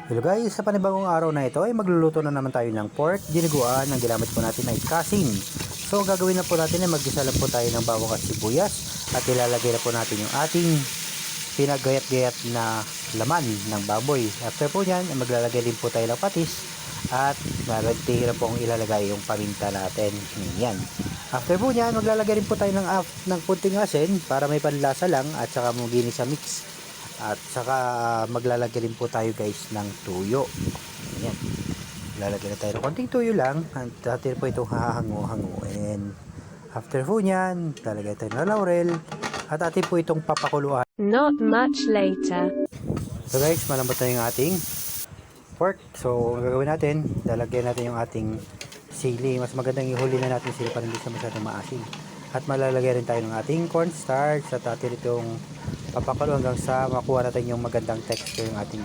Hello guys, sa panibagong araw na ito ay magluluto na naman tayo ng pork dinuguan. Ang ginamit po natin ay kasin. So ang gagawin na po natin ay maggisa lang po tayo ng bawang at sibuyas at ilalagay na po natin yung ating pinagayat-gayat na laman ng baboy. After po nyan, maglalagay din po tayo ng patis at tihira po ang ilalagay yung paminta natin. Yan. After po nyan, maglalagay rin po tayo ng kunting asin para may panlasa lang at saka maginis sa mix. At saka maglalagay rin po tayo guys ng tuyo. Ayan. Lalagay na tayo ng konting tuyo lang. At atin po itong hahango-hanguin. After po nyan, lalagay tayo ng laurel. At atin po itong papakuluan. Not much later. So guys, malambot na yung ating pork. So ang gagawin natin, lalagyan natin yung ating sili. Mas magandang ihuli na natin sili para hindi siya masyadong maasim. At malalagay rin tayo ng ating cornstarch at atin itong papakulo hanggang sa makuha natin yung magandang texture yung ating